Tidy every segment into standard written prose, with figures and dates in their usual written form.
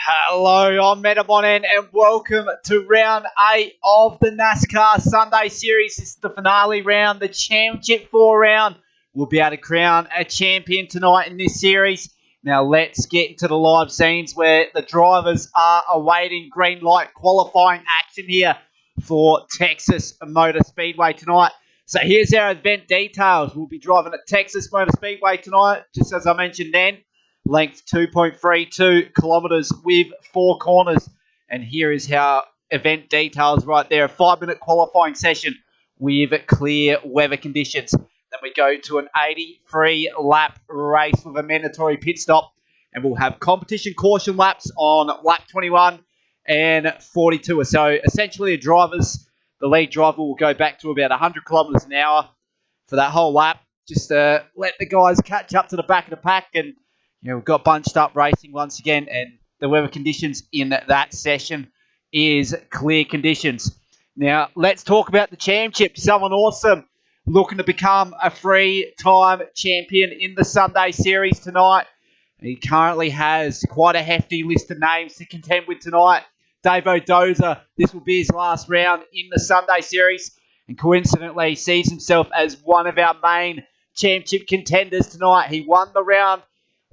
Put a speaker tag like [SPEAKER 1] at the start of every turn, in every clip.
[SPEAKER 1] Hello, I'm Metamonin and welcome to round 8 of the NASCAR Sunday Series. This is the finale round, the Championship 4 round. We'll be able to crown a champion tonight in this series. Now let's get into the live scenes where the drivers are awaiting green light qualifying action here for Texas Motorspeedway tonight. So here's our event details. We'll be driving at Texas Motorspeedway tonight, just as I mentioned then. Length 2.32 kilometres with 4 corners. And here is how event details right there. A 5-minute qualifying session with clear weather conditions. Then we go to an 83 lap race with a mandatory pit stop. And we'll have competition caution laps on lap 21 and 42. So essentially the lead driver will go back to about 100 kilometres an hour for that whole lap. Just let the guys catch up to the back of the pack, and we've got bunched up racing once again, and the weather conditions in that session is clear conditions. Now, let's talk about the championship. Someone awesome looking to become a three-time champion in the Sunday Series tonight. He currently has quite a hefty list of names to contend with tonight. Dave O'Doza, this will be his last round in the Sunday Series, and coincidentally sees himself as one of our main championship contenders tonight. He won the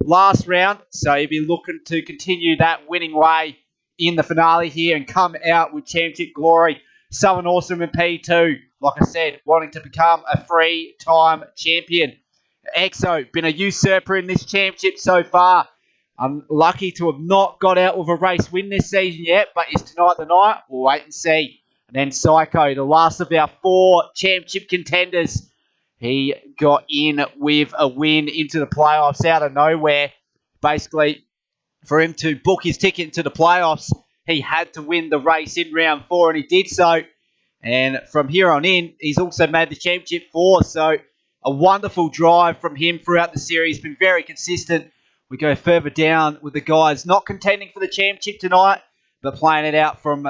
[SPEAKER 1] last round, so he'll be looking to continue that winning way in the finale here and come out with championship glory. Someone awesome in P2, like I said, wanting to become a three-time champion. Exo, been a usurper in this championship so far. I'm lucky to have not got out with a race win this season yet, but is tonight the night? We'll wait and see. And then Psycho, the last of our 4 championship contenders. He got in with a win into the playoffs out of nowhere. Basically, for him to book his ticket into the playoffs, he had to win the race in round 4, and he did so. And from here on in, he's also made the championship 4. So a wonderful drive from him throughout the series. Been very consistent. We go further down with the guys not contending for the championship tonight, but playing it out from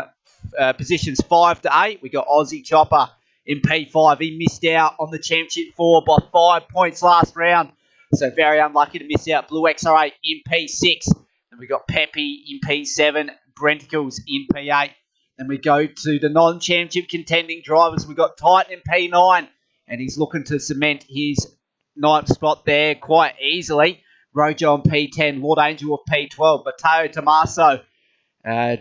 [SPEAKER 1] positions 5 to 8. We got Aussie Chopper in P5. He missed out on the Championship 4 by 5 points last round. So very unlucky to miss out. Blue XR8 in P6. Then we got Peppy in P7. Brenticles in P8. Then we go to the non-championship contending drivers. We got Titan in P9. And he's looking to cement his 9th spot there quite easily. Rojo in P10. Lord Angel of P12. Mateo Tommaso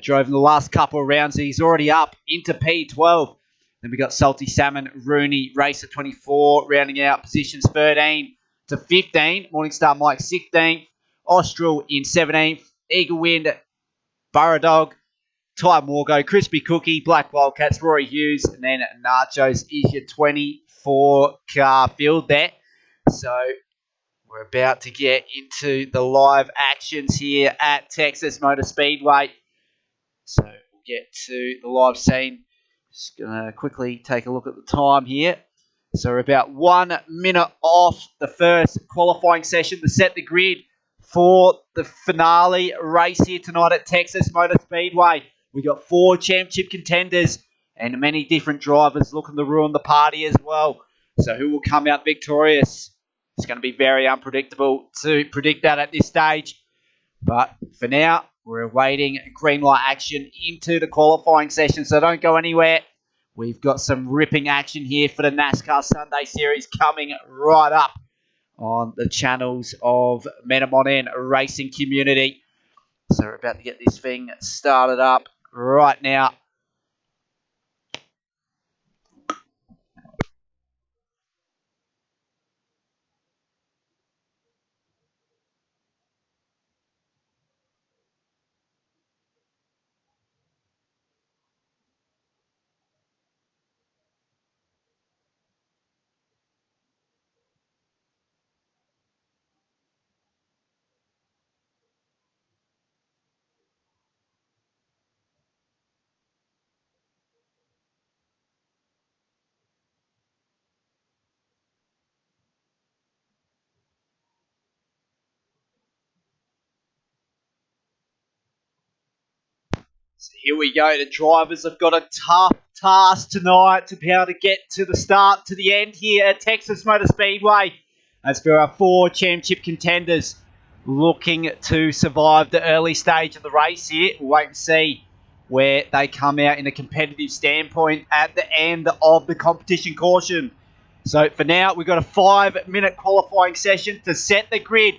[SPEAKER 1] drove in the last couple of rounds. He's already up into P12. Then we got Salty Salmon, Rooney, Racer 24, rounding out positions 13 to 15. Morningstar Mike 16th. Austral in 17th. Eagle Wind, Burrow Dog, Ty Morgo, Crispy Cookie, Black Wildcats, Rory Hughes, and then Nachos is your 24-car field there. So we're about to get into the live actions here at Texas Motor Speedway. So we'll get to the live scene. Just going to quickly take a look at the time here. So we're about 1 minute off the first qualifying session to set the grid for the finale race here tonight at Texas Motor Speedway. We got 4 championship contenders and many different drivers looking to ruin the party as well. So who will come out victorious? It's going to be very unpredictable to predict that at this stage. But for now, we're awaiting green light action into the qualifying session, so don't go anywhere. We've got some ripping action here for the NASCAR Sunday Series coming right up on the channels of Metamon Racing Community. So we're about to get this thing started up right now. So here we go. The drivers have got a tough task tonight to be able to get to the start to the end here at Texas Motor Speedway. As for our 4 championship contenders, looking to survive the early stage of the race here. We'll wait and see where they come out in a competitive standpoint at the end of the competition caution. So for now, we've got a 5-minute qualifying session to set the grid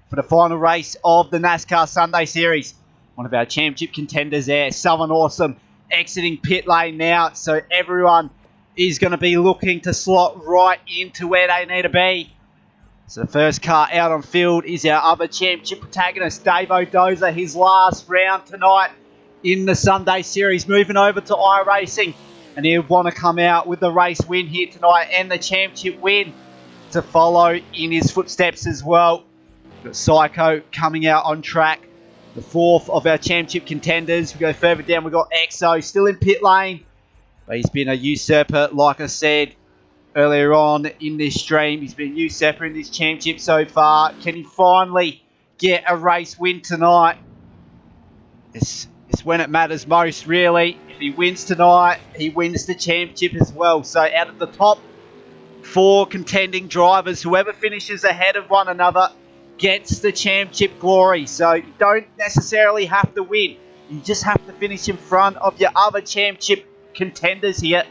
[SPEAKER 1] for the final race of the NASCAR Sunday Series. One of our championship contenders there, Southern Awesome, exiting pit lane now. So everyone is going to be looking to slot right into where they need to be. So the first car out on field is our other championship protagonist, Dave O'Doza, his last round tonight in the Sunday Series, moving over to iRacing. And he'll want to come out with the race win here tonight and the championship win to follow in his footsteps as well. We've got Psycho coming out on track, the fourth of our championship contenders. We go further down, we've got Exo still in pit lane, but he's been a usurper, like I said earlier on in this stream. He's been a usurper in this championship so far. Can he finally get a race win tonight? It's when it matters most, really. If he wins tonight, he wins the championship as well. So out of the top 4 contending drivers, whoever finishes ahead of one another gets the championship glory. So you don't necessarily have to win. You just have to finish in front of your other championship contenders here.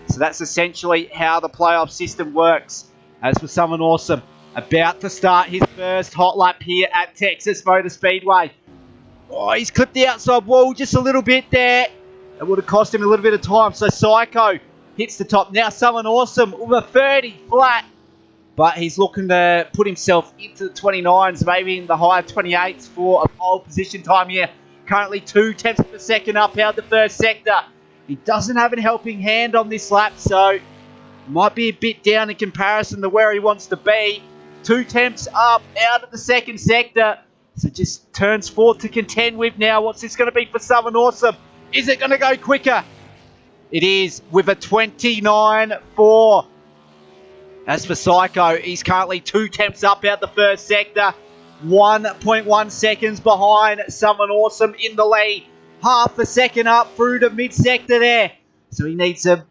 [SPEAKER 1] So that's essentially how the playoff system works. As for Southern Awesome, about to start his first hot lap here at Texas Motorspeedway. Oh, he's clipped the outside wall just a little bit there. It would have cost him a little bit of time. So Psycho hits the top. Now Southern Awesome with a 30 flat. But he's looking to put himself into the 29s, maybe in the higher 28s for a pole position time here. Currently 2 tenths per second up out the first sector. He doesn't have a helping hand on this lap, so might be a bit down in comparison to where he wants to be. 2 tenths up out of the second sector. So just turns 4 to contend with now. What's this going to be for Southern Awesome? Is it going to go quicker? It is with a 29.4. As for Psycho, he's currently 2 tenths up out the first sector. 1.1 seconds behind Southern Awesome in the lead. Half a second up through to mid-sector there. So he needs a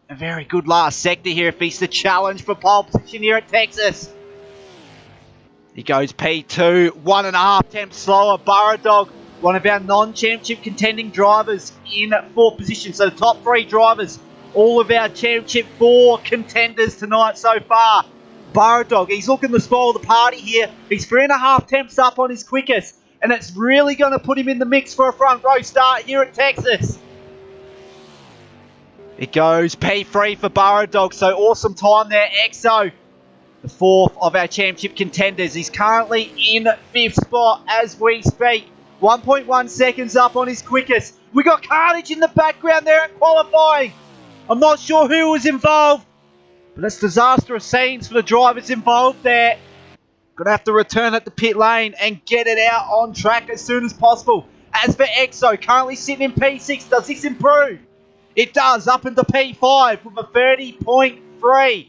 [SPEAKER 1] very good last sector here if he's to challenge for pole position here at Texas. He goes P2, 1.5 tenths slower. Burrow Dog, one of our non-championship contending drivers in 4th position. So the top 3 drivers, all of our championship 4 contenders tonight so far. Burrow Dog, he's looking to spoil the party here. He's 3.5 tenths up on his quickest. And it's really going to put him in the mix for a front row start here at Texas. It goes P3 for Burrow Dog. So awesome time there. Exo, the 4th of our championship contenders. He's currently in 5th spot as we speak. 1.1 seconds up on his quickest. We got carnage in the background there at qualifying. I'm not sure who was involved, but it's disastrous scenes for the drivers involved there. Going to have to return at the pit lane and get it out on track as soon as possible. As for Exo, currently sitting in P6, does this improve? It does, up into P5 with a 30.3.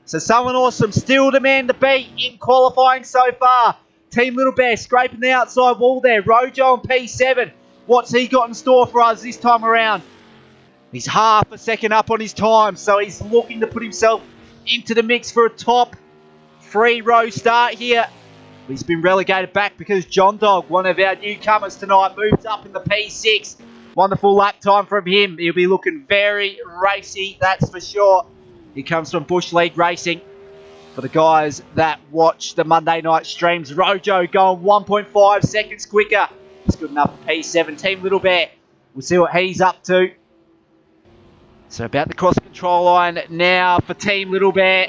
[SPEAKER 1] So Southern Awesome still the man to beat in qualifying so far. Team Little Bear scraping the outside wall there. Rojo on P7. What's he got in store for us this time around? He's half a second up on his time, so he's looking to put himself into the mix for a top 3-row start here. He's been relegated back because John Dog, one of our newcomers tonight, moves up in the P6. Wonderful lap time from him. He'll be looking very racy, that's for sure. He comes from Bush League Racing. For the guys that watch the Monday night streams, Rojo going 1.5 seconds quicker. It's good enough for P7. Team Little Bear, we'll see what he's up to. So about the cross control line now for Team Little Bear.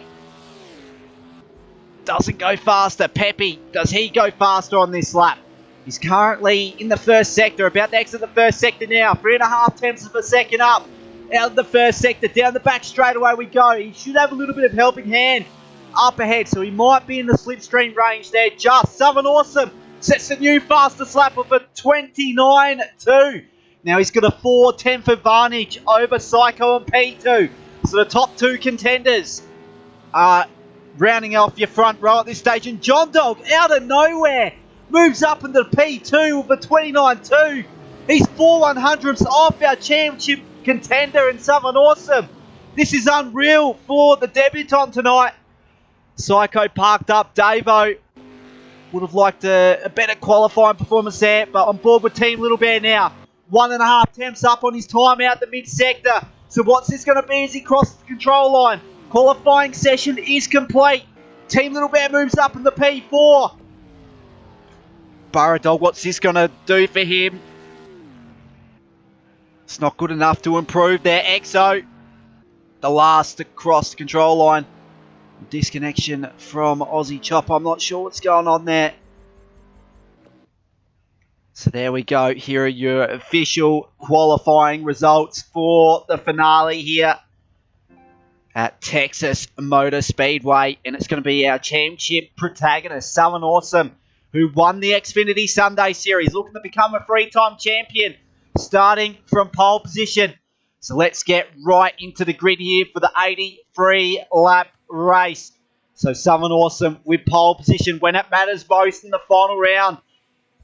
[SPEAKER 1] Doesn't go faster. Peppy, does he go faster on this lap? He's currently in the first sector, about to exit the first sector now. 3.5 tenths of a second up out of the first sector. Down the back straightaway we go. He should have a little bit of helping hand up ahead, so he might be in the slipstream range there. Just Southern Awesome sets a new fastest lap of a 29.2. Now he's got a 4/10 advantage over Psycho and P2. So the top 2 contenders are rounding off your front row at this stage. And John Dog, out of nowhere, moves up into P2 with a 29.2. He's 4/100ths off our championship contender in Southern Awesome. This is unreal for the debutant tonight. Psycho parked up. Davo Would have liked a better qualifying performance there, but on board with Team Little Bear now. 1.5 temps up on his time out the mid-sector. So what's this going to be as he crosses the control line? Qualifying session is complete. Team Little Bear moves up in the P4. Burrow Dog, what's this going to do for him? It's not good enough to improve there. EXO, the last to cross the control line. Disconnection from Aussie Chopper. I'm not sure what's going on there. So there we go. Here are your official qualifying results for the finale here at Texas Motor Speedway. And it's going to be our championship protagonist, Someone Awesome, who won the Xfinity Sunday Series, looking to become a three-time champion, starting from pole position. So let's get right into the grid here for the 83-lap race. So Someone Awesome with pole position when it matters most in the final round.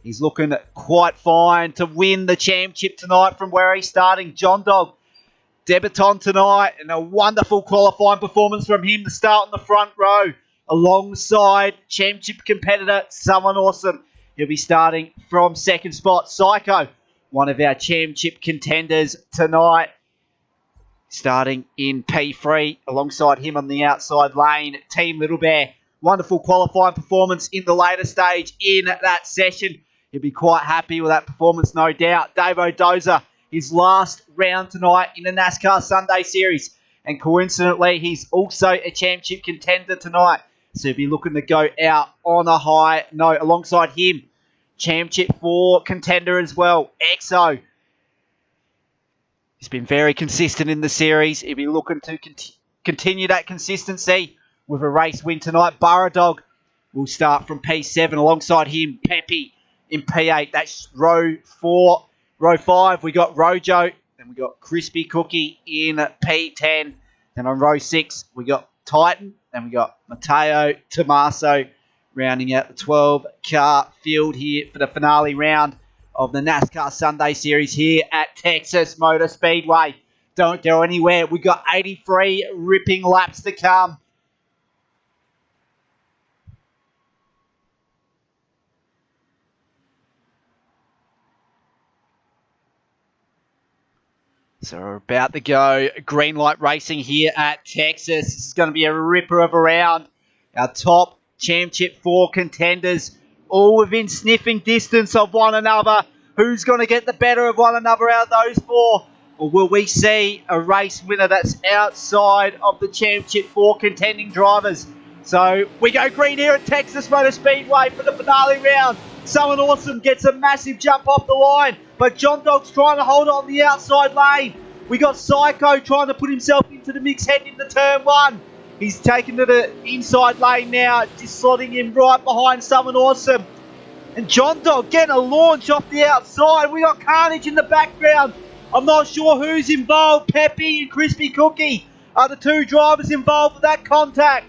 [SPEAKER 1] He's looking quite fine to win the championship tonight from where he's starting. John Dog, debutant tonight, and a wonderful qualifying performance from him to start in the front row alongside championship competitor Someone Awesome. He'll be starting from second spot. Psycho, one of our championship contenders tonight, starting in P3 alongside him on the outside lane. Team Little Bear, wonderful qualifying performance in the later stage in that session. He'll be quite happy with that performance, no doubt. Dave O'Doza, his last round tonight in the NASCAR Sunday Series. And coincidentally, he's also a championship contender tonight. So he'll be looking to go out on a high note. Alongside him, championship 4 contender as well, EXO. He's been very consistent in the series. He'll be looking to continue that consistency with a race win tonight. Burrow Dog will start from P7 alongside him. Peppy in P8. That's row 4. Row 5, we got Rojo. Then we got Crispy Cookie in P10. Then on row 6, we got Titan. Then we got Mateo Tommaso rounding out the 12-car field here for the finale round of the NASCAR Sunday Series here at Texas Motor Speedway. Don't go anywhere. We got 83 ripping laps to come. So we're about to go green light racing here at Texas. This is going to be a ripper of a round. Our top championship 4 contenders, all within sniffing distance of one another. Who's going to get the better of one another out of those 4? Or will we see a race winner that's outside of the championship 4 contending drivers? So we go green here at Texas Motor Speedway for the finale round. Someone Awesome gets a massive jump off the line, but John Dog's trying to hold it on the outside lane. We got Psycho trying to put himself into the mix heading into turn 1. He's taken to the inside lane now, just slotting him right behind Someone Awesome. And John Dog getting a launch off the outside. We got Carnage in the background. I'm not sure who's involved. Peppy and Crispy Cookie are the 2 drivers involved with that contact.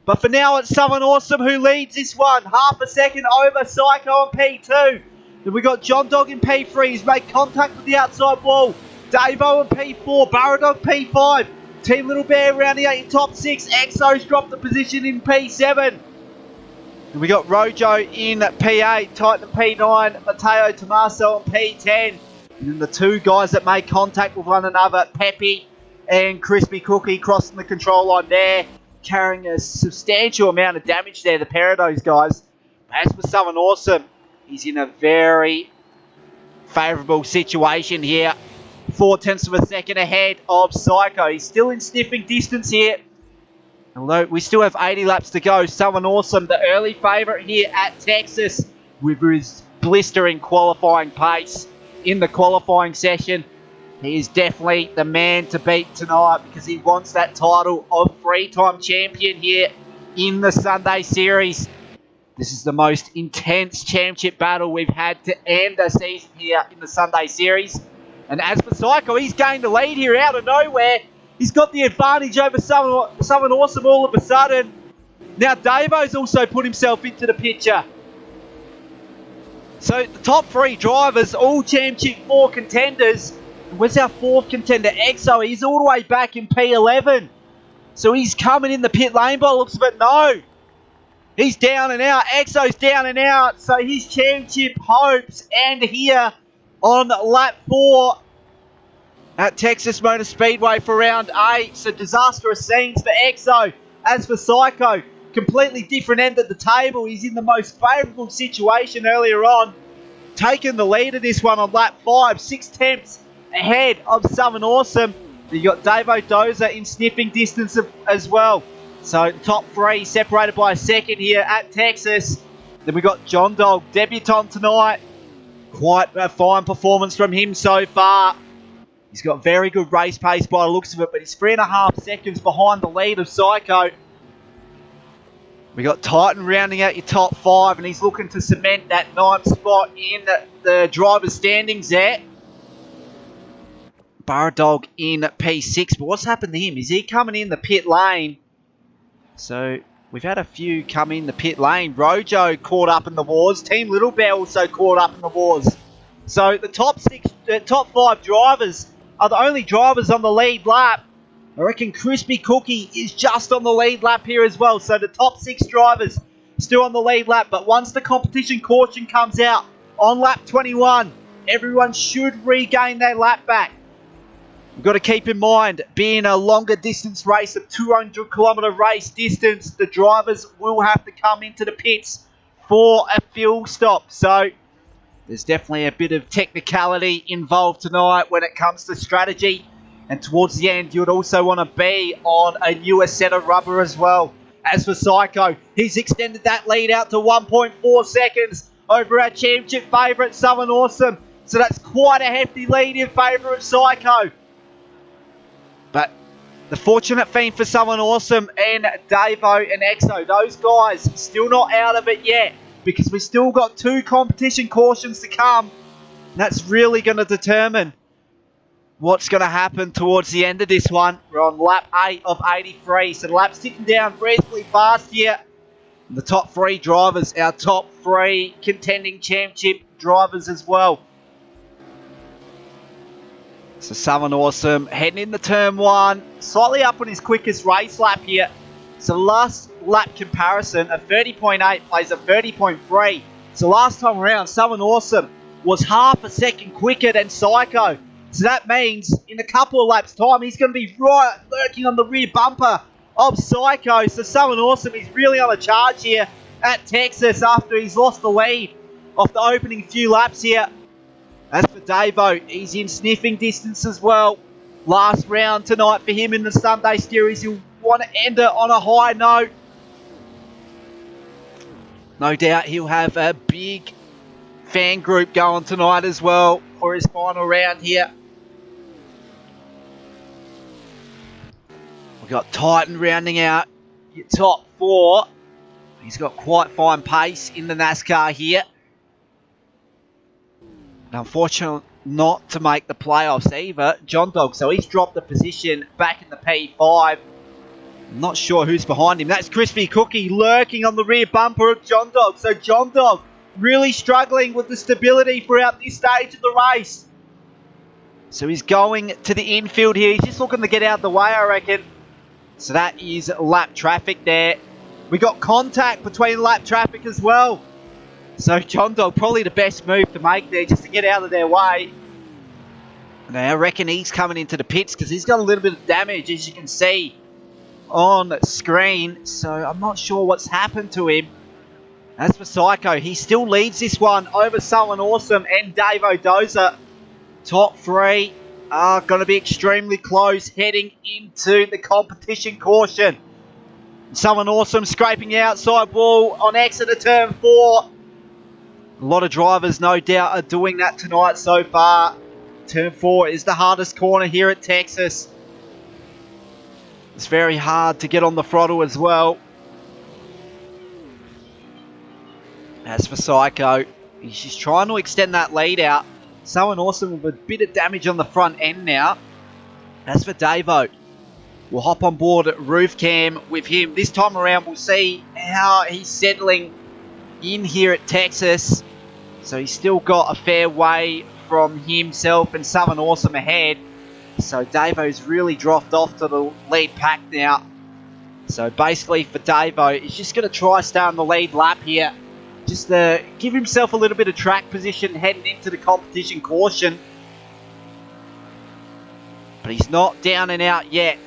[SPEAKER 1] But for now, it's Someone Awesome who leads this one. Half a second over Psycho in P2. Then we got John Dog in P3. He's made contact with the outside wall. Davo in P4. Burrow Dog P5. Team Little Bear rounding out in top 6. EXO's dropped the position in P7. And we got Rojo in P8. Titan in P9. Mateo Tommaso in P10. And then the 2 guys that made contact with one another, Peppy and Crispy Cookie, crossing the control line there, carrying a substantial amount of damage there, the pair of those guys. As for Someone Awesome, he's in a very favourable situation here. 0.4 of a second ahead of Psycho. He's still in sniffing distance here. Although we still have 80 laps to go. Someone Awesome, the early favourite here at Texas, with his blistering qualifying pace in the qualifying session. He is definitely the man to beat tonight because he wants that title of 3-time champion here in the Sunday Series. This is the most intense championship battle we've had to end the season here in the Sunday Series. And as for Psycho, he's gained the lead here out of nowhere. He's got the advantage over someone awesome all of a sudden. Now Davo's also put himself into the picture. So the top 3 drivers, all Championship 4 contenders. Where's our 4th contender? EXO, he's all the way back in P11. So he's coming in the pit lane by the looks of it. No. He's down and out. Exo's down and out. So his championship hopes end here on lap 4 at Texas Motorspeedway for round 8. So disastrous scenes for Exo. As for Psycho, completely different end of the table. He's in the most favourable situation earlier on. Taking the lead of this one on lap 5. 6 tenths ahead of Southern Awesome. You got Davo Dozer in sniffing distance as well. So the top 3 separated by a second here at Texas. Then we got John Dog, debutant tonight. Quite a fine performance from him so far. He's got very good race pace by the looks of it, but he's 3.5 seconds behind the lead of Psycho. We got Titan rounding out your top 5, and he's looking to cement that 9th spot in the driver's standings there. Dog in P6, but what's happened to him? Is he coming in the pit lane? So we've had a few come in the pit lane. Rojo caught up in the wars. Team Little Bear also caught up in the wars. So the top 5 drivers are the only drivers on the lead lap. I reckon Crispy Cookie is just on the lead lap here as well. So the top 6 drivers still on the lead lap. But once the competition caution comes out on lap 21, everyone should regain their lap back. We've got to keep in mind, being a longer distance race, a 200 kilometre race distance, the drivers will have to come into the pits for a fuel stop. So there's definitely a bit of technicality involved tonight when it comes to strategy. And towards the end, you'd also want to be on a newer set of rubber as well. As for Psycho, he's extended that lead out to 1.4 seconds over our championship favourite, Southern Awesome. So that's quite a hefty lead in favour of Psycho. But the fortunate thing for Southern Awesome and Davo and Exo, those guys still not out of it yet, because we've still got 2 competition cautions to come. And that's really going to determine what's going to happen towards the end of this one. We're on lap 8 of 83, so the lap's ticking down reasonably fast here. And the top 3 drivers, our top 3 contending championship drivers as well. So Southern Awesome heading into turn 1, slightly up on his quickest race lap here. So last lap comparison, a 30.8 plays a 30.3. So last time around, Southern Awesome was half a second quicker than Psycho. So that means in a couple of laps time, he's going to be right lurking on the rear bumper of Psycho. So Southern Awesome is really on a charge here at Texas after he's lost the lead off the opening few laps here. As for Davo, he's in sniffing distance as well. Last round tonight for him in the Sunday Series. He'll want to end it on a high note. No doubt he'll have a big fan group going tonight as well for his final round here. We've got Titan rounding out your top 4. He's got quite fine pace in the NASCAR here. Unfortunately, not to make the playoffs either, John Dog. So he's dropped the position back in the P5. I'm not sure who's behind him. That's Crispy Cookie lurking on the rear bumper of John Dog. So John Dog really struggling with the stability throughout this stage of the race. So he's going to the infield here. He's just looking to get out of the way, I reckon. So that is lap traffic there. We got contact between lap traffic as well. So John Dog, probably the best move to make there, just to get out of their way. And I reckon he's coming into the pits because he's got a little bit of damage, as you can see on screen. So I'm not sure what's happened to him. As for Psycho, he still leads this one over Southern Awesome and Davo Dozer. Top 3 are going to be extremely close heading into the competition caution. Southern Awesome scraping the outside wall on exit of turn 4. A lot of drivers, no doubt, are doing that tonight so far. Turn 4 is the hardest corner here at Texas. It's very hard to get on the throttle as well. As for Psycho, he's just trying to extend that lead out. Southern Awesome with a bit of damage on the front end now. As for Davo, we'll hop on board at roof cam with him. This time around, we'll see how he's settling in here at Texas. So he's still got a fair way from himself and Southern Awesome ahead. So Davo's really dropped off to the lead pack now. So basically for Davo, he's just going to try stay on the lead lap here. Just to give himself a little bit of track position heading into the competition caution. But he's not down and out yet.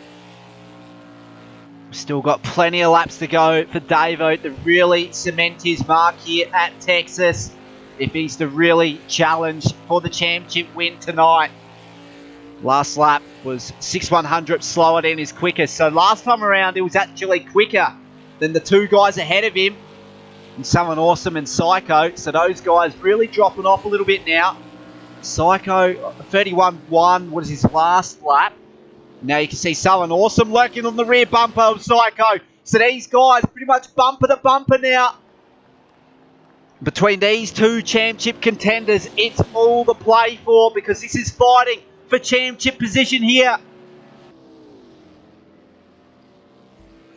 [SPEAKER 1] We've still got plenty of laps to go for Davo to really cement his mark here at Texas, if he's to really challenge for the championship win tonight. Last lap was 6/100 slower than his quickest. So last time around, it was actually quicker than the two guys ahead of him, and Someone Awesome and Psycho. So those guys really dropping off a little bit now. Psycho, 31.1 was his last lap. Now you can see Someone Awesome lurking on the rear bumper of Psycho. So these guys pretty much bumper to bumper now. Between these two championship contenders, it's all to play for, because this is fighting for championship position here.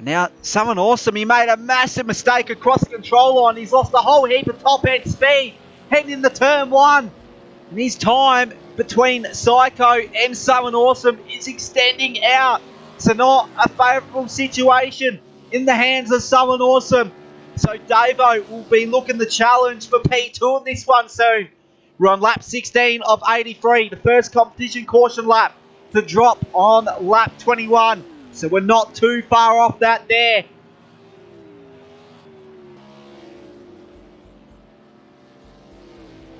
[SPEAKER 1] Now, Someone Awesome, he made a massive mistake across the control line. He's lost a whole heap of top end speed heading into turn one. And his time between Psycho and Someone Awesome is extending out. So not a favourable situation in the hands of Someone Awesome. So Davo will be looking to challenge for P2 in this one soon. We're on lap 16 of 83, the first competition caution lap to drop on lap 21. So we're not too far off that there.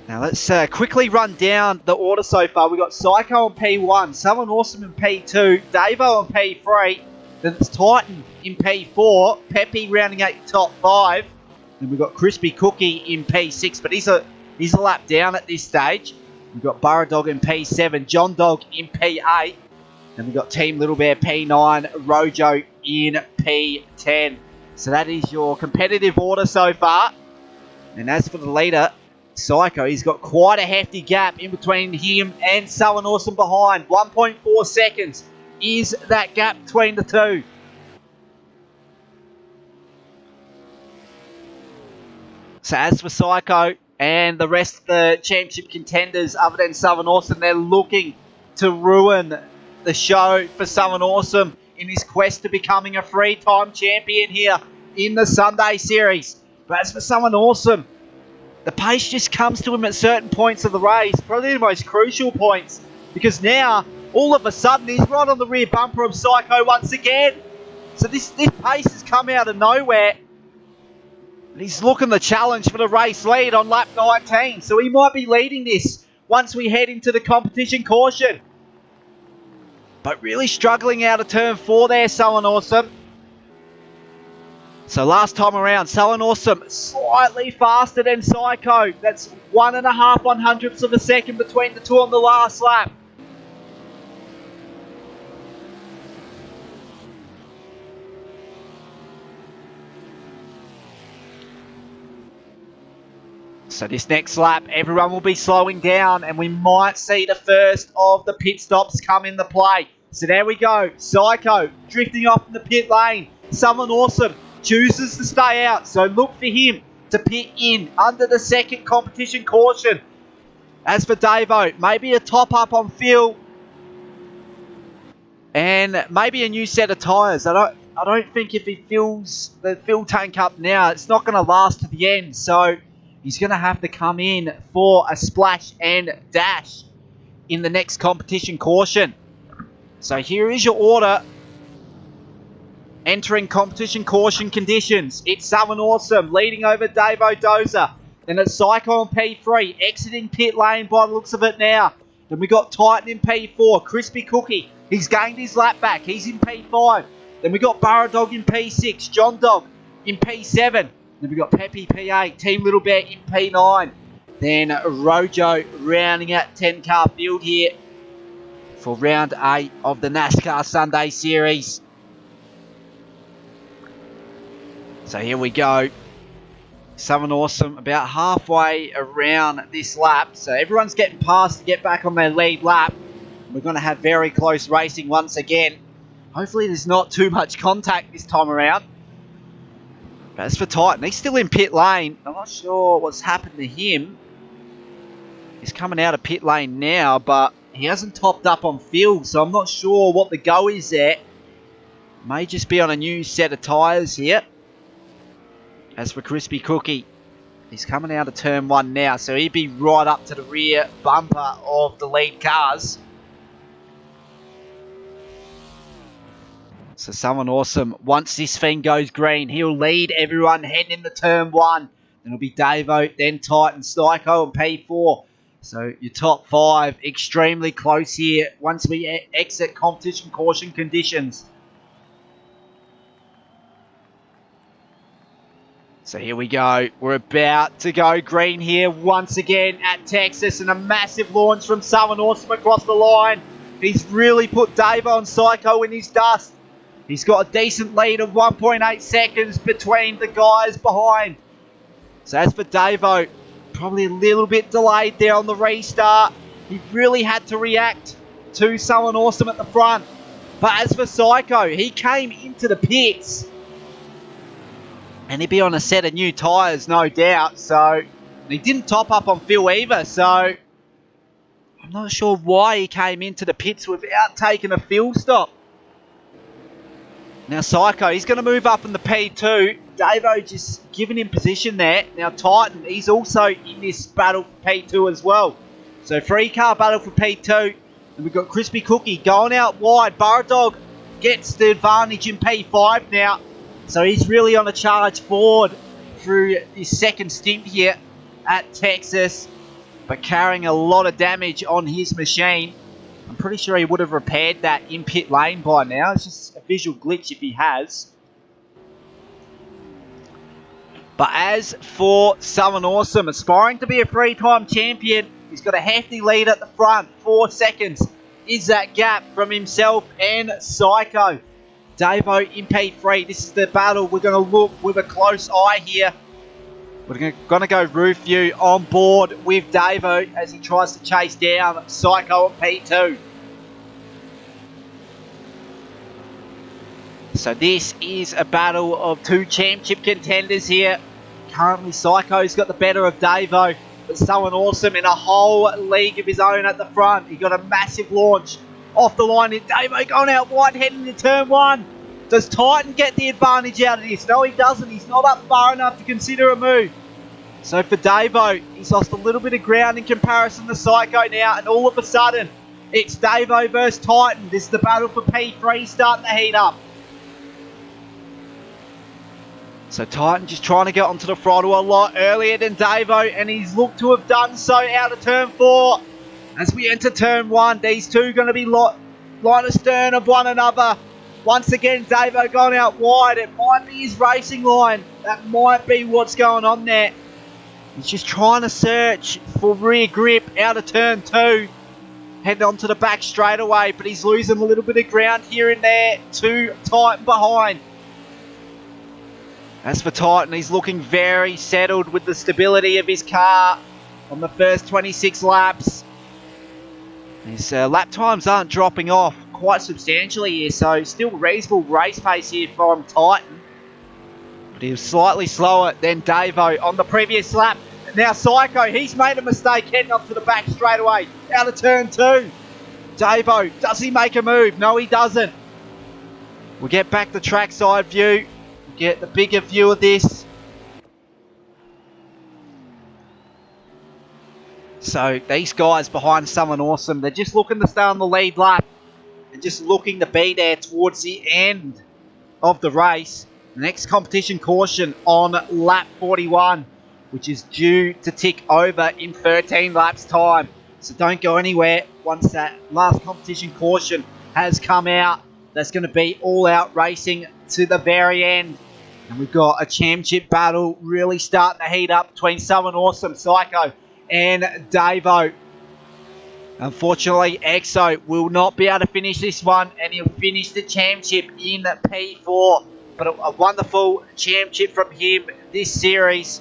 [SPEAKER 1] Now let's quickly run down the order so far. We've got Psycho on P1, Someone Awesome in P2, Davo on P3, then it's Titan in P4, Peppy rounding out your top 5, then we've got Crispy Cookie in P6, but he's a lap down at this stage. We've got Burrow Dog in P7, John Dog in P8, and we've got Team Little Bear P9, Rojo in P10. So that is your competitive order so far. And as for the leader, Psycho, he's got quite a hefty gap in between him and Someone Awesome behind. 1.4 seconds is that gap between the two. So as for Psycho and the rest of the championship contenders, other than Someone Awesome, they're looking to ruin the show for Someone Awesome in his quest to becoming a three-time champion here in the Sunday Series. But as for Someone Awesome, the pace just comes to him at certain points of the race, probably the most crucial points, because now, all of a sudden, he's right on the rear bumper of Psycho once again. So this pace has come out of nowhere. And he's looking to challenge for the race lead on lap 19, so he might be leading this once we head into the competition caution. But really struggling out of turn 4 there, Someone Awesome. So last time around, Someone Awesome slightly faster than Psycho. That's 1.5 1/100ths of a second between the two on the last lap. So this next lap, everyone will be slowing down, and we might see the first of the pit stops come into play. So there we go. Psycho drifting off in the pit lane. Someone Awesome chooses to stay out, so look for him to pit in under the second competition caution. As for Davo, maybe a top up on fuel and maybe a new set of tyres. I don't think if he fills the fuel tank up now, it's not going to last to the end. So he's going to have to come in for a splash and dash in the next competition caution. So here is your order. Entering competition caution conditions. It's Someone Awesome leading over Davo Dozer. Then it's Psycho on P3, exiting pit lane by the looks of it now. Then we got Titan in P4, Crispy Cookie. He's gained his lap back. He's in P5. Then we got Burrow Dog in P6, John Dog in P7. Then we got Peppy P8, Team Little Bear in P9. Then Rojo rounding out 10-car field here for round 8 of the NASCAR Sunday Series. So here we go. Someone Awesome about halfway around this lap. So everyone's getting past to get back on their lead lap. We're going to have very close racing once again. Hopefully there's not too much contact this time around. But as for Titan, he's still in pit lane. I'm not sure what's happened to him. He's coming out of pit lane now, but he hasn't topped up on fuel. So I'm not sure what the go is there. May just be on a new set of tyres here. As for Crispy Cookie, he's coming out of turn 1 now, so he'd be right up to the rear bumper of the lead cars. So someone awesome. Once this thing goes green, he'll lead everyone heading into turn 1. Then it'll be Davo, then Titan, Psycho, and P4. So your top 5 extremely close here once we exit competition caution conditions. So here we go. We're about to go green here once again at Texas, and a massive launch from someone awesome across the line. He's really put Davo and Psycho in his dust. He's got a decent lead of 1.8 seconds between the guys behind. So as for Davo, probably a little bit delayed there on the restart. He really had to react to someone awesome at the front. But as for Psycho, he came into the pits. And he'd be on a set of new tyres, no doubt. So he didn't top up on Phil either. So I'm not sure why he came into the pits without taking a fuel stop. Now Psycho, he's going to move up in the P2. Davo just giving him position there. Now Titan, he's also in this battle for P2 as well. So 3-car battle for P2. And we've got Crispy Cookie going out wide. Burrow Dog gets the advantage in P5 now. So he's really on a charge forward through his second stint here at Texas. But carrying a lot of damage on his machine. I'm pretty sure he would have repaired that in pit lane by now. It's just a visual glitch if he has. But as for someone awesome, aspiring to be a 3-time champion, he's got a hefty lead at the front. 4 seconds is that gap from himself and Psycho. Davo in P3. This is the battle. We're going to look with a close eye here. We're going to go roof view on board with Davo as he tries to chase down Psycho at P2. So this is a battle of 2 championship contenders here. Currently Psycho's got the better of Davo, but someone awesome in a whole league of his own at the front. He got a massive launch off the line. Davo going out wide heading into turn 1. Does Titan get the advantage out of this? No, he doesn't. He's not up far enough to consider a move. So for Davo, he's lost a little bit of ground in comparison to Psycho now, and all of a sudden, it's Davo versus Titan. This is the battle for P3 starting to heat up. So Titan just trying to get onto the throttle a lot earlier than Davo, and he's looked to have done so out of turn 4. As we enter turn 1, these two are going to be line astern of one another. Once again, Davo going out wide. It might be his racing line. That might be what's going on there. He's just trying to search for rear grip out of turn 2. Heading onto the back straightaway, but he's losing a little bit of ground here and there to Titan behind. As for Titan, he's looking very settled with the stability of his car on the first 26 laps. His lap times aren't dropping off quite substantially here, so still reasonable race pace here from Titan. But he was slightly slower than Davo on the previous lap. And now Psycho, he's made a mistake heading up to the back straightaway out of turn 2. Davo, does he make a move? No, he doesn't. We'll get back the trackside view. We'll get the bigger view of this. So these guys behind someone awesome, they're just looking to stay on the lead lap and just looking to be there towards the end of the race. The next competition caution on lap 41, which is due to tick over in 13 laps time. So don't go anywhere once that last competition caution has come out. That's going to be all out racing to the very end. And we've got a championship battle really starting to heat up between someone awesome, Psycho, and Davo. Unfortunately, Exo will not be able to finish this one, and he'll finish the championship in P4. But a wonderful championship from him this series.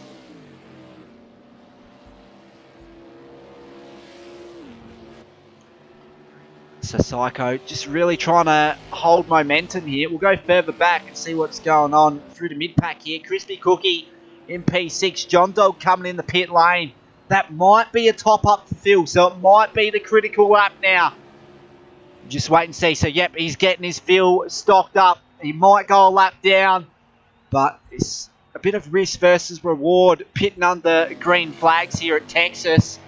[SPEAKER 1] So Psycho just really trying to hold momentum here. We'll go further back and see what's going on through the mid-pack here. Crispy Cookie in P6. John Dog coming in the pit lane. That might be a top-up for Phil, so it might be the critical lap now. Just wait and see. So, yep, he's getting his fuel stocked up He might go a lap down, but it's a bit of risk versus reward pitting under green flags here at Texas.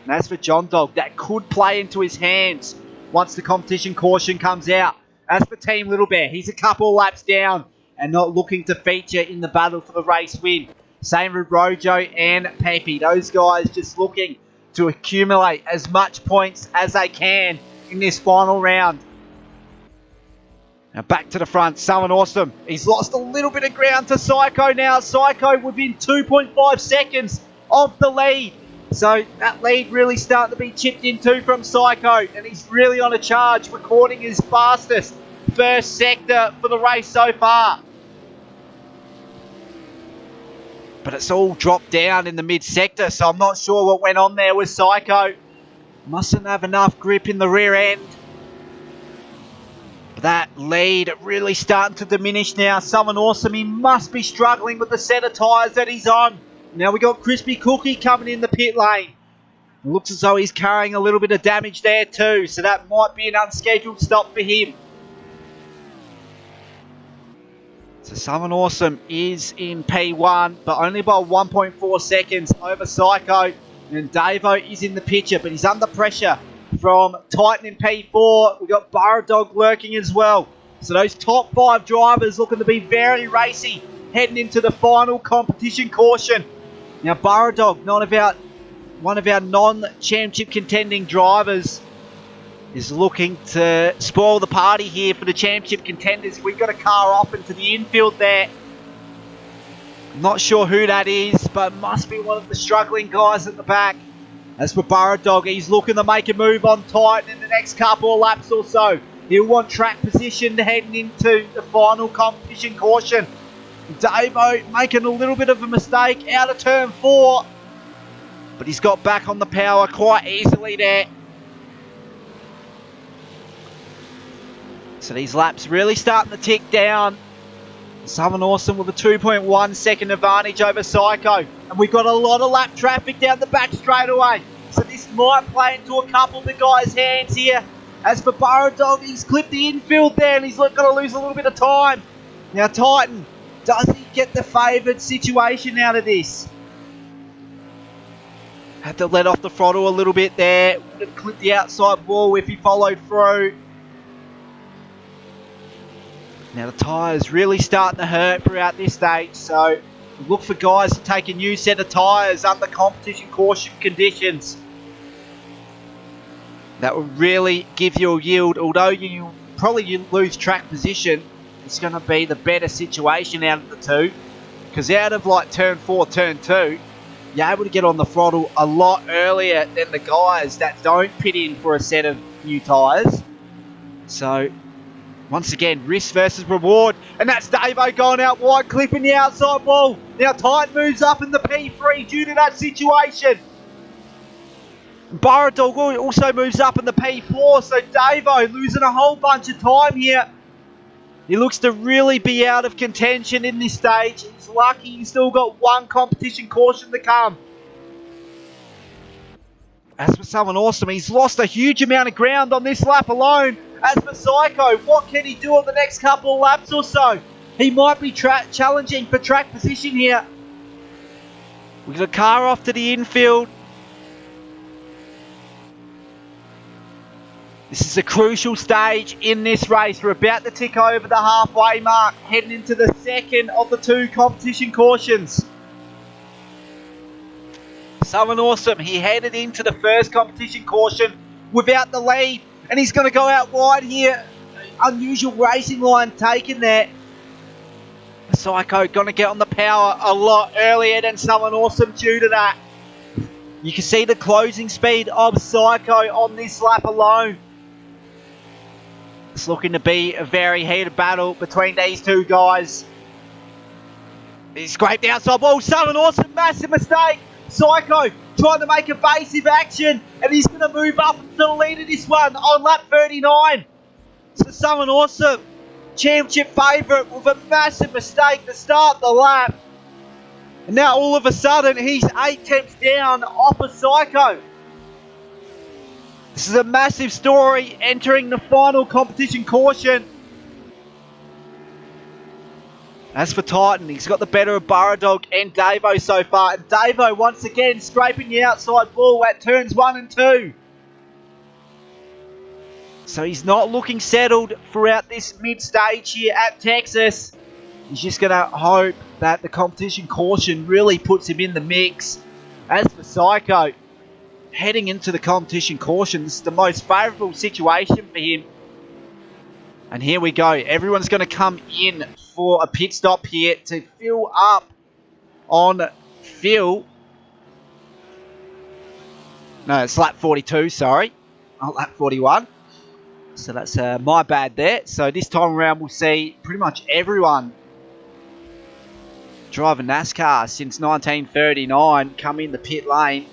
[SPEAKER 1] And as for John Dog, that could play into his hands once the competition caution comes out. As for Team Little Bear, he's a couple laps down and not looking to feature in the battle for the race win. Same with Rojo and Pepe. Those guys just looking to accumulate as much points as they can in this final round. Now back to the front, Someone Awesome. He's lost a little bit of ground to Psycho now. Psycho within 2.5 seconds of the lead. So that lead really starting to be chipped into from Psycho. And he's really on a charge, recording his fastest first sector for the race so far. But it's all dropped down in the mid-sector, so I'm not sure what went on there with Psycho. Mustn't have enough grip in the rear end. That lead really starting to diminish now. Someone Awesome, he must be struggling with the set of tyres that he's on. Now we got Crispy Cookie coming in the pit lane. It looks as though he's carrying a little bit of damage there too, so that might be an unscheduled stop for him. So Someone Awesome is in P1, but only by 1.4 seconds over Psycho. And Davo is in the picture, but he's under pressure from Titan in P4. We've got Burrow Dog lurking as well. So those top 5 drivers looking to be very racy heading into the final competition caution. Now Burrow Dog, one of our non-championship contending drivers, is looking to spoil the party here for the championship contenders. We've got a car off into the infield there. Not sure who that is, but must be one of the struggling guys at the back. As for Burrow Dog, he's looking to make a move on Titan in the next couple of laps or so. He'll want track position heading into the final competition caution. Davo making a little bit of a mistake out of turn 4. But he's got back on the power quite easily there. So these laps really starting to tick down. Someone Awesome with a 2.1 second advantage over Psycho. And we've got a lot of lap traffic down the back straightaway. So this might play into a couple of the guys' hands here. As for Burrow Dog, he's clipped the infield there and he's going to lose a little bit of time. Now Titan, does he get the favoured situation out of this? Had to let off the throttle a little bit there. Would have clipped the outside wall if he followed through. Now the tyres really starting to hurt throughout this stage, so look for guys to take a new set of tyres under competition caution conditions. That will really give you a yield, although you probably lose track position. It's going to be the better situation out of the two, because out of like turn 4, turn 2, you're able to get on the throttle a lot earlier than the guys that don't pit in for a set of new tyres. So once again, risk versus reward. And that's Davo going out wide, clipping the outside wall. Now Titan moves up in the P3 due to that situation. Burrow Dog also moves up in the P4. So Davo losing a whole bunch of time here. He looks to really be out of contention in this stage. He's lucky he's still got one competition caution to come. As for Someone Awesome, he's lost a huge amount of ground on this lap alone. As for Psycho, what can he do on the next couple of laps or so? He might be challenging for track position here. We've got a car off to the infield. This is a crucial stage in this race. We're about to tick over the halfway mark, heading into the second of the 2 competition cautions. Someone Awesome, he headed into the first competition caution without the lead. And he's going to go out wide here. Unusual racing line taken there. Psycho going to get on the power a lot earlier than Someone Awesome due to that. You can see the closing speed of Psycho on this lap alone. It's looking to be a very heated battle between these two guys. He scraped the outside wall. Someone Awesome, massive mistake. Psycho trying to make evasive action, and he's going to move up to the lead of this one on lap 39. So Someone Awesome, championship favourite, with a massive mistake to start the lap. And now all of a sudden he's 8 tenths down off of Psycho. This is a massive story entering the final competition caution. As for Titan, he's got the better of Burradog and Davo so far. And Davo once again scraping the outside ball at turns 1 and 2. So he's not looking settled throughout this mid-stage here at Texas. He's just going to hope that the competition caution really puts him in the mix. As for Psycho, heading into the competition caution, this is the most favourable situation for him. And here we go. Everyone's going to come in for a pit stop here to fill up on Phil. No, it's lap 42, sorry. Not lap 41. So that's my bad there. So this time around we'll see pretty much everyone driving NASCAR since 1939 come in the pit lane.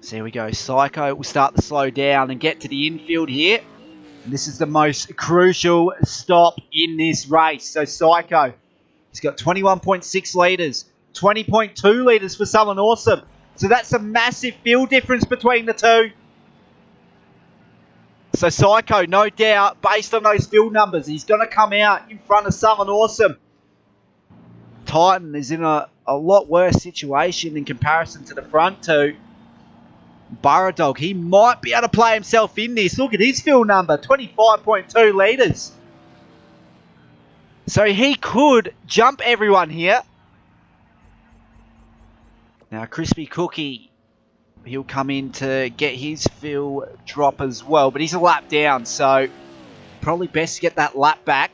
[SPEAKER 1] So here we go. Psycho will start to slow down and get to the infield here. And this is the most crucial stop in this race. So Psycho, he's got 21.6 litres, 20.2 litres for Someone Awesome. So that's a massive fuel difference between the two. So Psycho, no doubt, based on those fuel numbers, he's going to come out in front of Someone Awesome. Titan is in a lot worse situation in comparison to the front two. Burradog, he might be able to play himself in this. Look at his fuel number, 25.2 litres. So he could jump everyone here. Now Crispy Cookie, he'll come in to get his fuel drop as well. But he's a lap down, so probably best to get that lap back.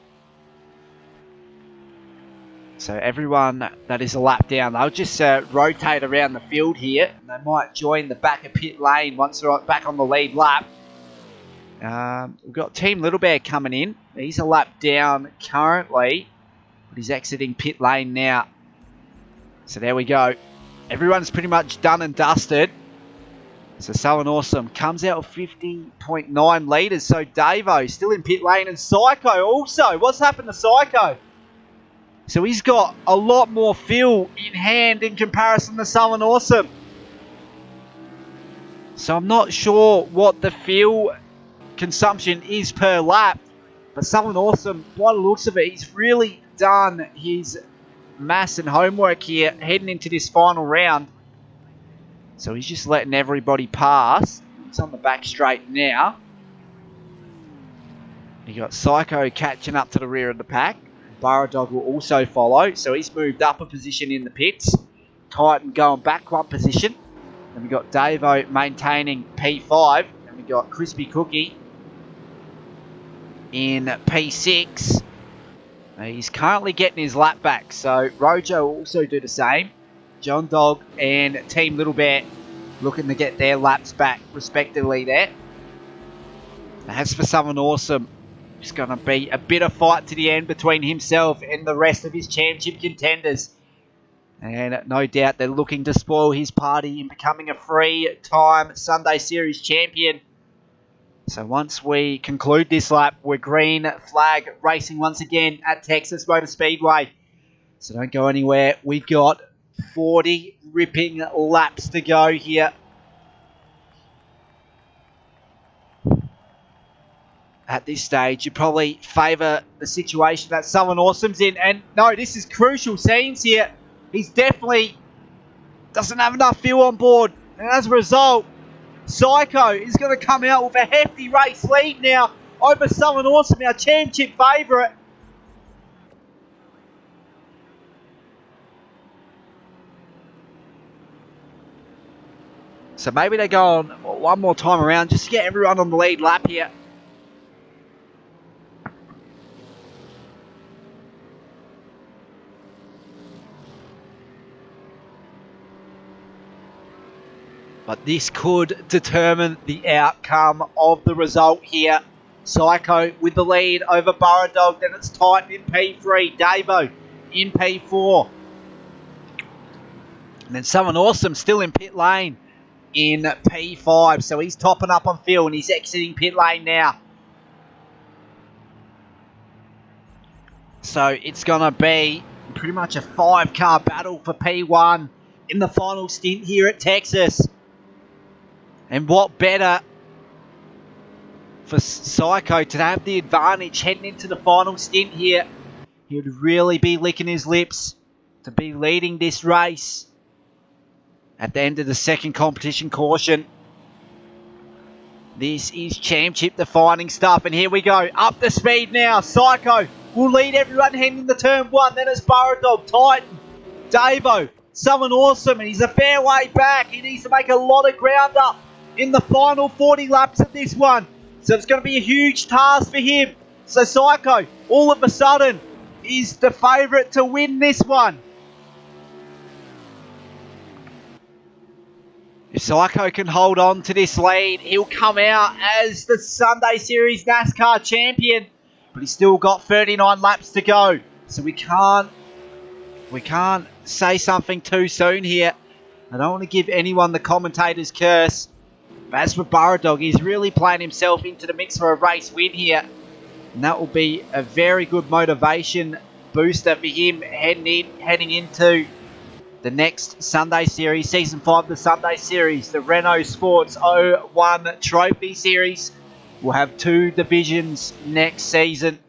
[SPEAKER 1] So everyone that is a lap down, they'll just rotate around the field here. And they might join the back of pit lane once they're back on the lead lap. We've got Team Little Bear coming in. He's a lap down currently, but he's exiting pit lane now. So there we go. Everyone's pretty much done and dusted. So Someone Awesome comes out with 50.9 litres. So Davo still in pit lane, and Psycho also. What's happened to Psycho? So he's got a lot more fuel in hand in comparison to Someone Awesome. So I'm not sure what the fuel consumption is per lap. But Someone Awesome, by the looks of it, he's really done his maths and homework here heading into this final round. So he's just letting everybody pass. It's on the back straight now. You got Psycho catching up to the rear of the pack. Burradog will also follow, so he's moved up a position in the pits. Titan going back one position. Then we got Davo maintaining P5. And we got Crispy Cookie in P6. He's currently getting his lap back, so Rojo will also do the same. John Dog and Team Little Bear looking to get their laps back respectively there. As for Someone Awesome, it's going to be a bit of fight to the end between himself and the rest of his championship contenders. And no doubt they're looking to spoil his party in becoming a three-time Sunday Series champion. So once we conclude this lap, we're green flag racing once again at Texas Motorspeedway. So don't go anywhere. We've got 40 ripping laps to go here. At this stage, you probably favour the situation that Someone Awesome's in. And no, this is crucial scenes here. He's definitely doesn't have enough fuel on board. And as a result, Psycho is going to come out with a hefty race lead now over Someone Awesome, our championship favourite. So maybe they go on one more time around just to get everyone on the lead lap here. But this could determine the outcome of the result here. Psycho with the lead over Burradog. Then it's Titan in P3. Davo in P4. And then Someone Awesome still in pit lane in P5. So he's topping up on fuel and he's exiting pit lane now. So it's going to be pretty much a 5-car battle for P1 in the final stint here at Texas. And what better for Psycho to have the advantage heading into the final stint here. He would really be licking his lips to be leading this race at the end of the second competition caution. This is championship defining stuff, and here we go. Up the speed now. Psycho will lead everyone heading into turn 1. Then it's Burrow Dog, Titan, Davo, Someone Awesome, and he's a fair way back. He needs to make a lot of ground up in the final 40 laps of this one. So it's going to be a huge task for him. So Psycho, all of a sudden, is the favourite to win this one. If Psycho can hold on to this lead, he'll come out as the Sunday Series NASCAR champion. But he's still got 39 laps to go. So we can't say something too soon here. I don't want to give anyone the commentator's curse. But as for Burrow Dog, he's really playing himself into the mix for a race win here. And that will be a very good motivation booster for him heading into the next Sunday Series, Season 5 of the Sunday Series, the Renault Sports 01 Trophy Series. We'll have 2 divisions next season.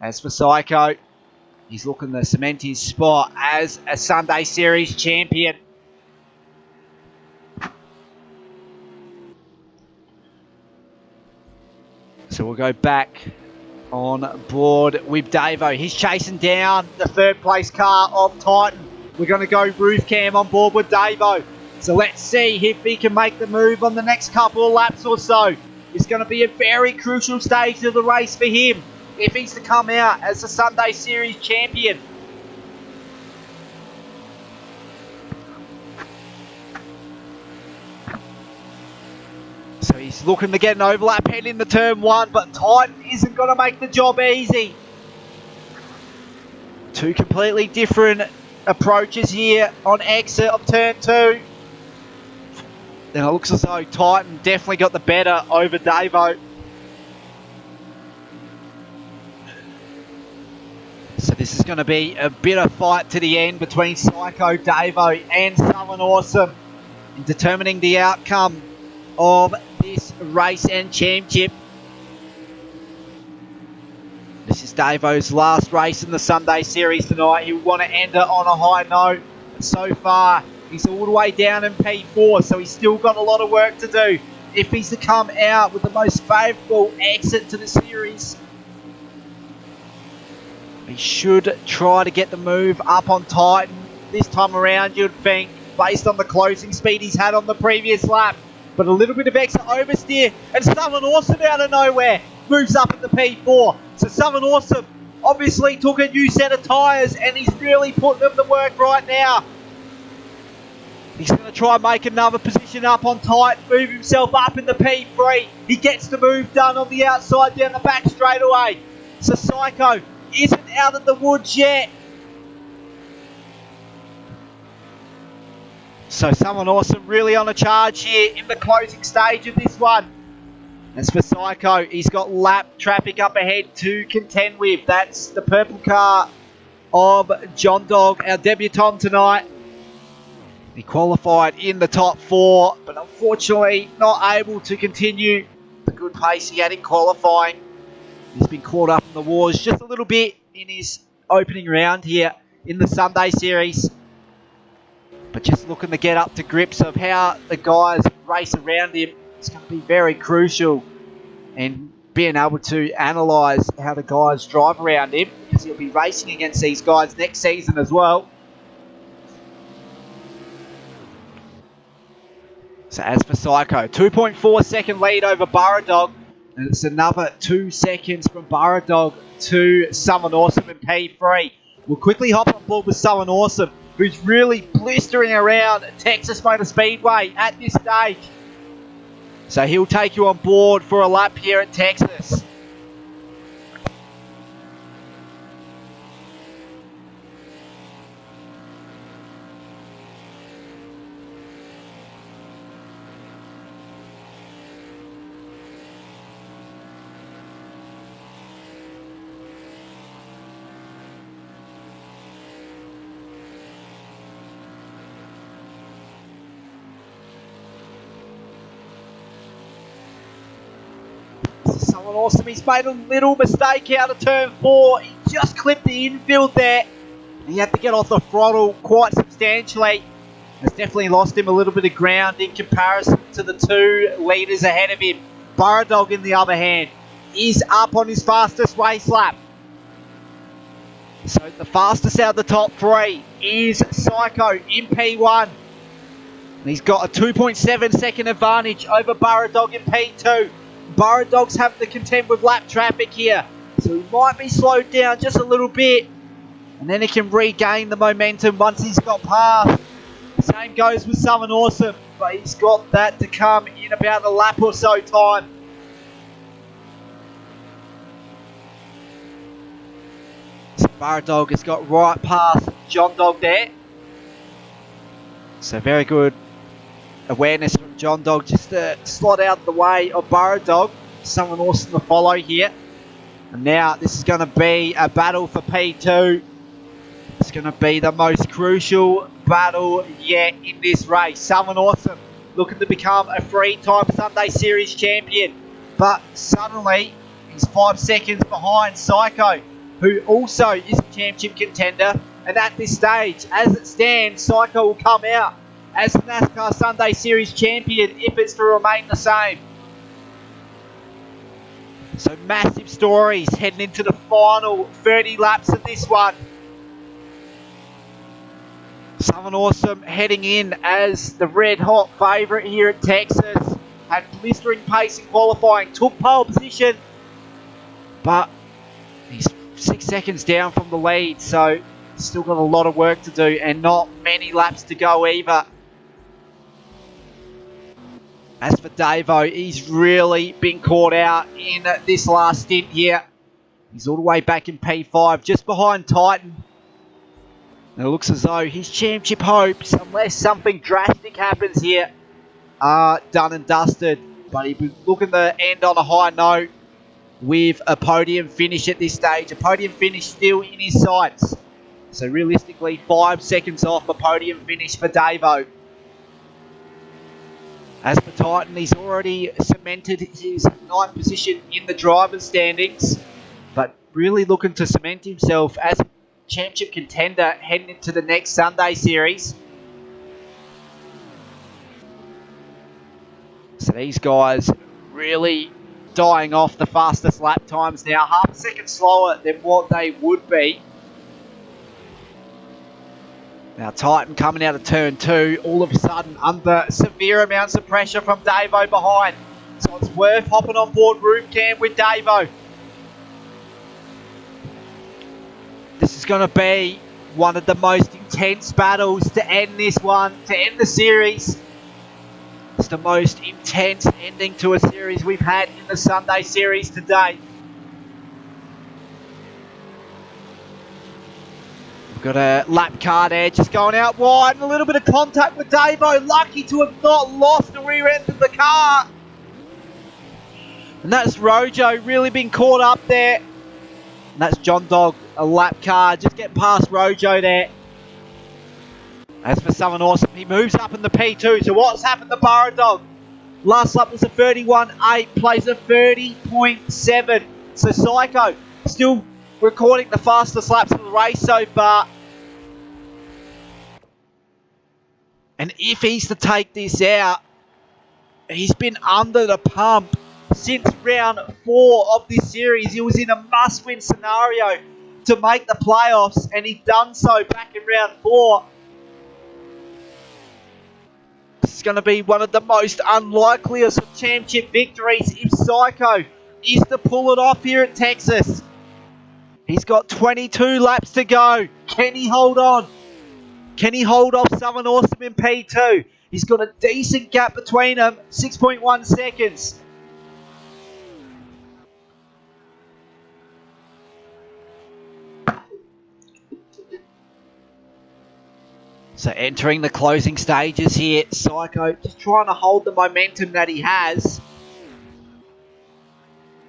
[SPEAKER 1] As for Psycho, he's looking to cement his spot as a Sunday Series champion. So we'll go back on board with Davo. He's chasing down the 3rd place car of Titan. We're going to go roof cam on board with Davo. So let's see if he can make the move on the next couple of laps or so. It's going to be a very crucial stage of the race for him if he's to come out as the Sunday Series champion. So he's looking to get an overlap heading into turn 1, but Titan isn't going to make the job easy. 2 completely different approaches here on exit of turn 2. Then it looks as though Titan definitely got the better over Davo. So this is going to be a bitter fight to the end between Psycho, Davo and Someone Awesome in determining the outcome of this race and championship. This is Davo's last race in the Sunday Series tonight. He'll want to end it on a high note. But so far, he's all the way down in P4, so he's still got a lot of work to do if he's to come out with the most favourable exit to the series. He should try to get the move up on Titan this time around, you'd think, based on the closing speed he's had on the previous lap. But a little bit of extra oversteer, and Someone Awesome out of nowhere moves up into P4. So Someone Awesome obviously took a new set of tyres, and he's really putting them to work right now. He's going to try and make another position up on Titan, move himself up in the P3. He gets the move done on the outside down the back straightaway. So Psycho isn't out of the woods yet. So Someone Awesome really on a charge here in the closing stage of this one. As for Psycho, he's got lap traffic up ahead to contend with. That's the purple car of John Dog, our debutant tonight. He qualified in the top 4, but unfortunately not able to continue the good pace he had in qualifying. He's been caught up in the wars just a little bit in his opening round here in the Sunday Series. But just looking to get up to grips of how the guys race around him. It's going to be very crucial, and being able to analyse how the guys drive around him, because he'll be racing against these guys next season as well. So as for Psycho, 2.4 second lead over Burrow Dog, and it's another 2 seconds from Burrow Dog to Someone Awesome in P3. We'll quickly hop on board with Someone Awesome, who's really blistering around Texas Motorspeedway at this stage. So he'll take you on board for a lap here at Texas. Someone awesome. He's made a little mistake out of turn 4. He just clipped the infield there. He had to get off the throttle quite substantially. Has definitely lost him a little bit of ground in comparison to the 2 leaders ahead of him. Burradog, on the other hand, is up on his fastest race lap. So the fastest out of the top 3 is Psycho in P1. And he's got a 2.7 second advantage over Burradog in P2. Burradog's having to contend with lap traffic here. So he might be slowed down just a little bit. And then he can regain the momentum once he's got past. Same goes with Someone Awesome. But he's got that to come in about a lap or so time. So Burradog has got right past John Dog there. So very good awareness from John Dog just to slot out of the way of Burradog. Someone Awesome to follow here. And now this is going to be a battle for P2. It's going to be the most crucial battle yet in this race. Someone Awesome looking to become a 3-time Sunday Series champion. But suddenly he's 5 seconds behind Psycho, who also is a championship contender. And at this stage, as it stands, Psycho will come out as the NASCAR Sunday Series champion if it's to remain the same. So massive stories heading into the final 30 laps of this one. Someone Awesome heading in as the red hot favourite here at Texas. Had blistering pace in qualifying, took pole position, but he's 6 seconds down from the lead, so still got a lot of work to do and not many laps to go either. As for Davo, he's really been caught out in this last stint here. He's all the way back in P5, just behind Titan. And it looks as though his championship hopes, unless something drastic happens here, are done and dusted. But he'll be looking to end on a high note with a podium finish at this stage. A podium finish still in his sights. So realistically, 5 seconds off a podium finish for Davo. As for Titan, he's already cemented his 9th position in the driver's standings, but really looking to cement himself as a championship contender heading into the next Sunday Series. So these guys really dying off the fastest lap times now, half a second slower than what they would be. Now Titan coming out of turn 2, all of a sudden under severe amounts of pressure from Davo behind. So it's worth hopping on board roof cam with Davo. This is going to be one of the most intense battles to end this one, to end the series. It's the most intense ending to a series we've had in the Sunday Series to date. Got a lap car there, just going out wide, and a little bit of contact with Davo. Lucky to have not lost the rear end of the car. And that's Rojo, really been caught up there. And that's John Dog, a lap car, just getting past Rojo there. As for Someone Awesome, he moves up in the P2. So what's happened to Burradog? Last lap was a 31.8, plays a 30.7. So Psycho still recording the fastest laps of the race so far. And if he's to take this out, he's been under the pump since round 4 of this series. He was in a must-win scenario to make the playoffs, and he done so back in round 4. This is going to be one of the most unlikeliest of championship victories if Psycho is to pull it off here at Texas. He's got 22 laps to go. Can he hold on? Can he hold off Someone Awesome in P2? He's got a decent gap between them, 6.1 seconds. So entering the closing stages here, Psycho just trying to hold the momentum that he has.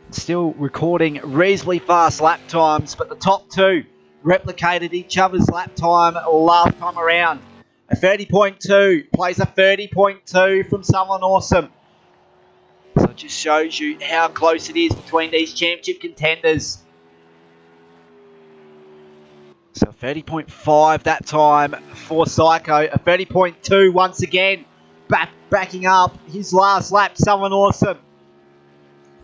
[SPEAKER 1] Still recording reasonably fast lap times, but the top 2 replicated each other's lap time last time around. A 30.2 plays a 30.2 from Someone Awesome. So it just shows you how close it is between these championship contenders. So 30.5 that time for Psycho. A 30.2 once again. Backing up his last lap. Someone awesome.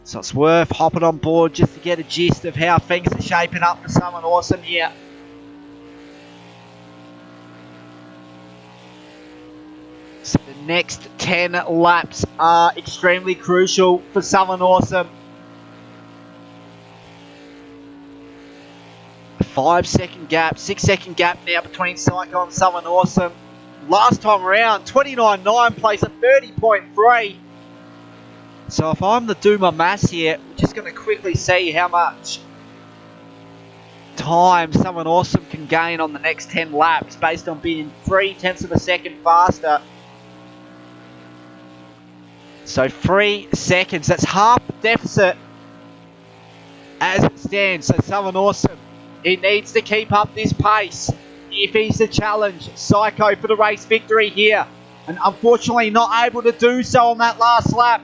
[SPEAKER 1] So it's worth hopping on board just to get a gist of how things are shaping up for someone awesome here. So the next 10 laps are extremely crucial for someone awesome. A 5-second gap, 6-second gap now between Psycho and someone awesome. Last time around, 29.9 place at 30.3. So if I'm to do my maths here, we're just going to quickly see how much time someone awesome can gain on the next 10 laps based on being 0.3 of a second faster. So 3 seconds, that's half the deficit as it stands. So someone awesome, he needs to keep up this pace if he's to challenge Psycho for the race victory here. And unfortunately not able to do so on that last lap.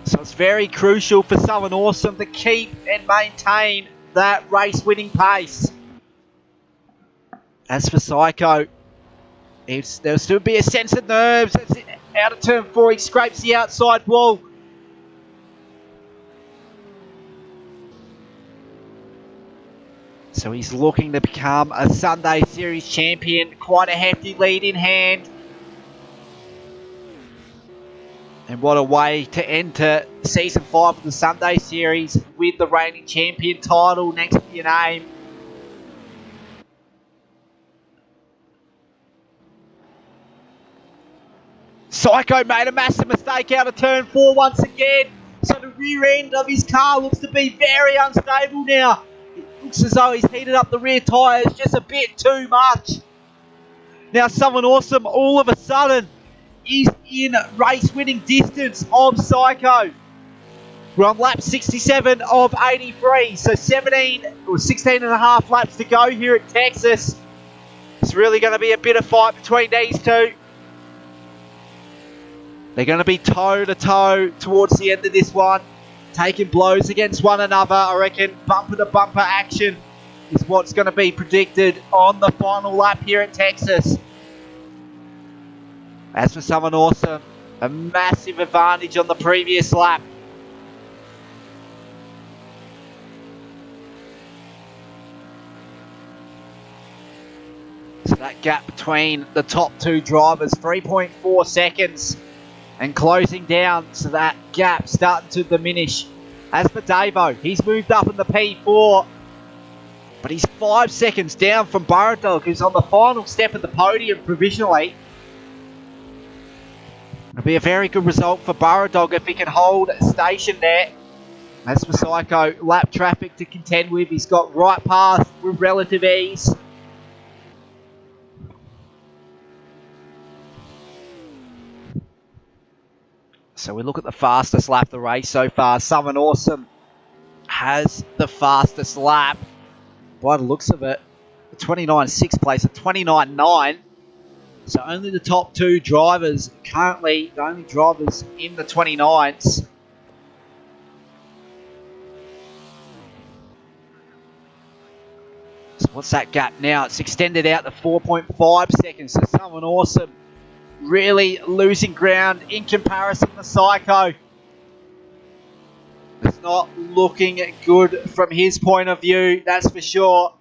[SPEAKER 1] So it's very crucial for someone awesome to keep and maintain that race winning pace. As for Psycho, there'll still be a sense of nerves. Out of turn 4, he scrapes the outside wall. So he's looking to become a Sunday Series champion. Quite a hefty lead in hand. And what a way to enter Season 5 of the Sunday Series with the reigning champion title next to your name. Psycho made a massive mistake out of turn 4 once again. So the rear end of his car looks to be very unstable now. It looks as though he's heated up the rear tyres just a bit too much. Now someone awesome all of a sudden is in race winning distance of Psycho. We're on lap 67 of 83. So 17 or 16 and a half laps to go here at Texas. It's really going to be a bit of fight between these two. They're going to be toe to toe towards the end of this one. Taking blows against one another. I reckon bumper to bumper action is what's going to be predicted on the final lap here at Texas. As for someone awesome, a massive advantage on the previous lap. So that gap between the top two drivers, 3.4 seconds. And closing down, so that gap starting to diminish. As for Davo, he's moved up in the P4. But he's 5 seconds down from Burradog, who's on the final step of the podium provisionally. It'll be a very good result for Burradog if he can hold station there. As for Psycho, lap traffic to contend with. He's got right path with relative ease. So we look at the fastest lap of the race so far. Someone awesome has the fastest lap by the looks of it. 29.6 place at 29.9. So only the top two drivers, currently the only drivers in the 29s. So what's that gap now? It's extended out to 4.5 seconds. So someone awesome really losing ground in comparison to Psycho. It's not looking good from his point of view, that's for sure.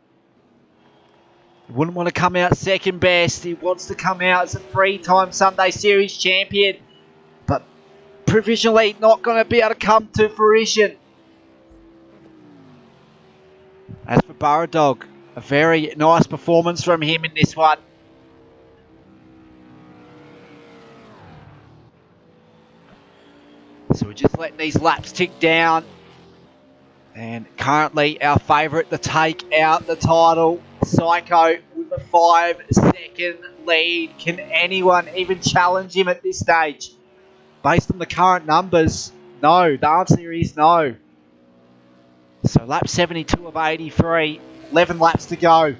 [SPEAKER 1] He wouldn't want to come out second best. He wants to come out as a 3-time Sunday Series champion. But provisionally not going to be able to come to fruition. As for Burradog, a very nice performance from him in this one. So we're just letting these laps tick down. And currently our favourite to take out the title, Psycho, with a 5-second lead. Can anyone even challenge him at this stage? Based on the current numbers, no. The answer is no. So lap 72 of 83, 11 laps to go.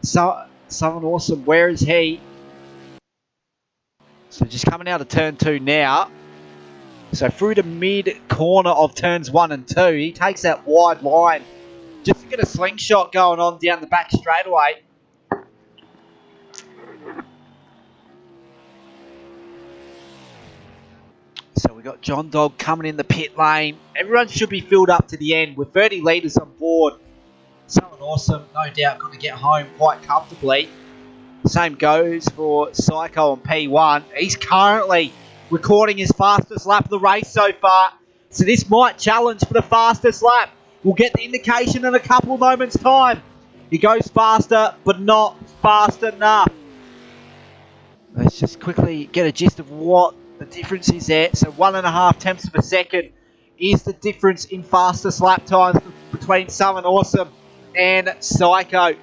[SPEAKER 1] So someone awesome, where is he? So just coming out of turn 2 now. So through the mid corner of turns 1 and 2, he takes that wide line just to get a slingshot going on down the back straightaway. So we got John Dog coming in the pit lane. Everyone should be filled up to the end with 30 litres on board. Something awesome, no doubt going to get home quite comfortably. Same goes for Psycho on P1. He's currently recording his fastest lap of the race so far. So this might challenge for the fastest lap. We'll get the indication in a couple of moments' time. He goes faster, but not fast enough. Let's just quickly get a gist of what the difference is there. So 1.5 tenths of a second is the difference in fastest lap times between Something Awesome and Psycho.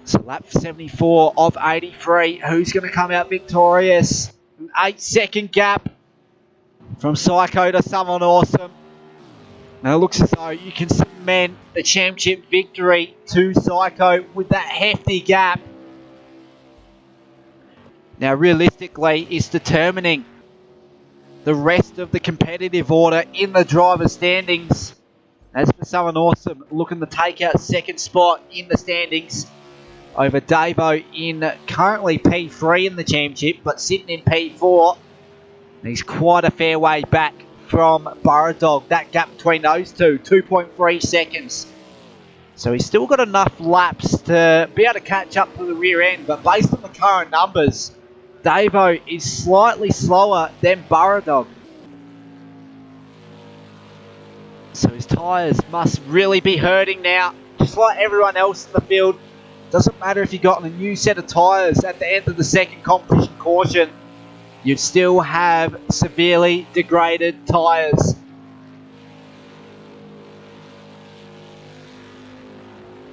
[SPEAKER 1] So lap 74 of 83. Who's going to come out victorious? An 8-second gap from Psycho to Something Awesome. Now it looks as though you can cement the championship victory to Psycho with that hefty gap. Now realistically, it's determining the rest of the competitive order in the driver's standings. As for Something Awesome, looking to take out second spot in the standings over Davo in currently P3 in the championship, but sitting in P4. He's quite a fair way back from Burrow Dog. That gap between those two, 2.3 seconds. So he's still got enough laps to be able to catch up to the rear end, but based on the current numbers, Davo is slightly slower than Burrow Dog. So his tyres must really be hurting now, just like everyone else in the field. Doesn't matter if you got a new set of tyres at the end of the second competition caution, you'd still have severely degraded tyres.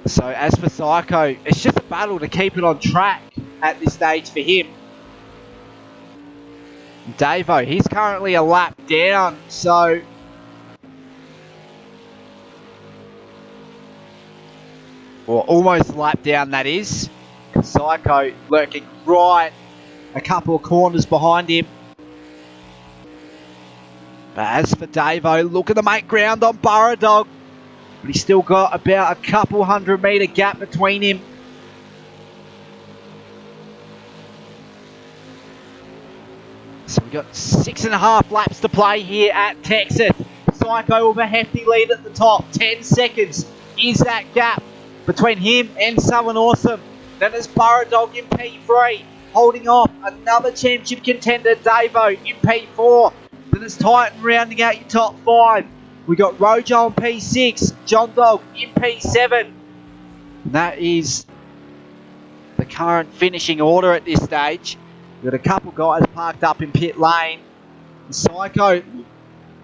[SPEAKER 1] So as for Psycho, it's just a battle to keep it on track at this stage for him. Davo, he's currently a lap down, so or almost a lap down, that is. Psycho lurking right a couple of corners behind him. But as for Davo, looking to make ground on Burrow Dog, but he's still got about a couple 100-metre gap between him. So we've got 6.5 laps to play here at Texas. Psycho with a hefty lead at the top. 10 seconds is that gap between him and Something Awesome. Then there's Burrow Dog in P3, holding off another championship contender, Davo, in P4. Then it's Titan rounding out your top 5. We got Rojo in P6, John Dog in P7. And that is the current finishing order at this stage. We've got a couple guys parked up in pit lane. And Psycho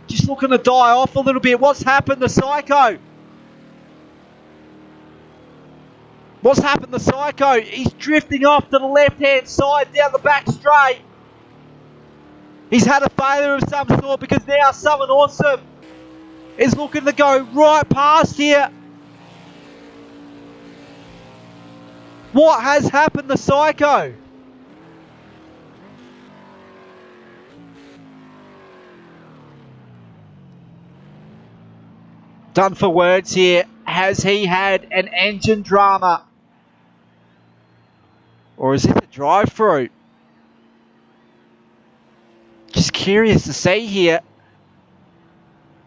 [SPEAKER 1] just looking to die off a little bit. What's happened to Psycho? What's happened to Psycho? He's drifting off to the left-hand side down the back straight. He's had a failure of some sort because now Something Awesome is looking to go right past here. What has happened to Psycho? Done for words here. Has he had an engine drama? Or is this a drive-through? Just curious to see here.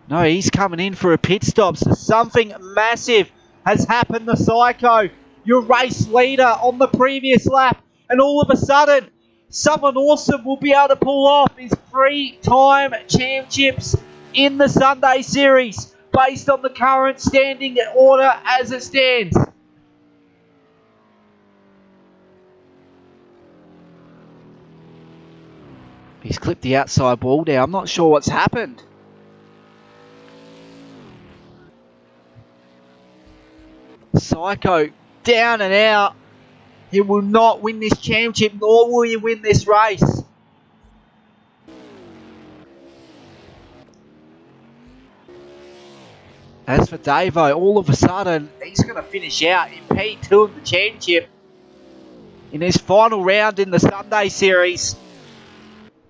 [SPEAKER 1] No, he's coming in for a pit stop. So something massive has happened to Psycho, your race leader on the previous lap. And all of a sudden, Something Awesome will be able to pull off his 3-time championships in the Sunday Series based on the current standing order as it stands. He's clipped the outside wall down. I'm not sure what's happened. Psycho down and out. He will not win this championship, nor will he win this race. As for Davo, all of a sudden, he's going to finish out in P2 of the championship. in his final round in the Sunday Series.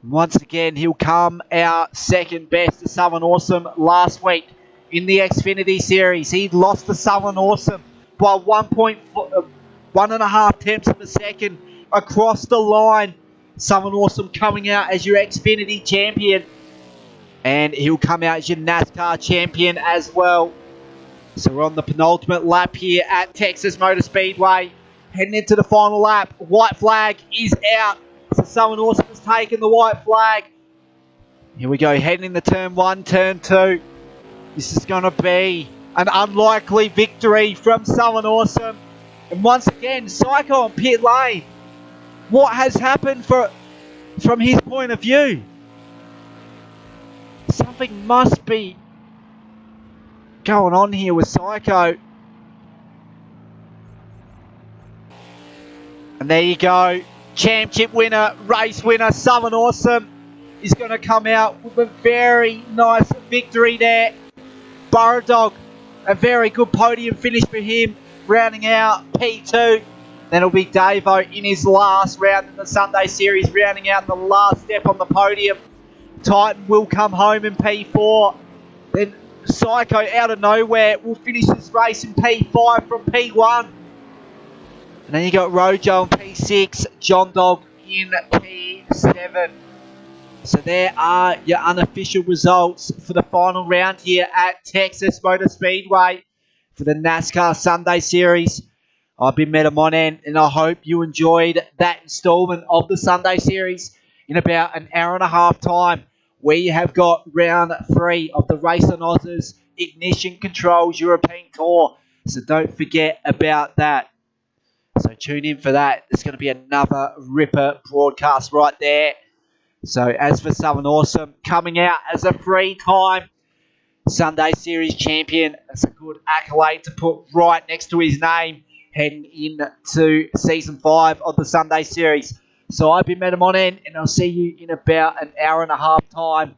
[SPEAKER 1] Once again, he'll come out second best to Southern Awesome last week in the Xfinity Series. He lost to Southern Awesome by 1.5 tenths of a second across the line. Southern Awesome coming out as your Xfinity champion. And he'll come out as your NASCAR champion as well. So we're on the penultimate lap here at Texas Motorspeedway. Heading into the final lap. White flag is out. So Southern Awesome has taken the white flag. Here we go, heading into turn 1, turn 2. This is going to be an unlikely victory from Southern Awesome. And once again, Psycho on pit lane. What has happened from his point of view? Something must be going on here with Psycho. And there you go. Championship winner, race winner, Southern Awesome is going to come out with a very nice victory there. Burrow Dog, a very good podium finish for him, rounding out P2. Then it'll be Davo in his last round in the Sunday Series, rounding out the last step on the podium. Titan will come home in P4. Then Psycho out of nowhere will finish this race in P5 from P1. And then you got Rojo in P6, John Dog in P7. So there are your unofficial results for the final round here at Texas Motor Speedway for the NASCAR Sunday Series. I've been Metamon, and I hope you enjoyed that installment of the Sunday Series in about an hour and a half time. We have got round 3 of the Race on Oz's Ignition Controls European Tour. So don't forget about that. So tune in for that. There's going to be another ripper broadcast right there. So as for Southern Awesome, coming out as a 3-time Sunday Series champion. That's a good accolade to put right next to his name heading into Season 5 of the Sunday Series. So I've been Metamon, and I'll see you in about an hour and a half time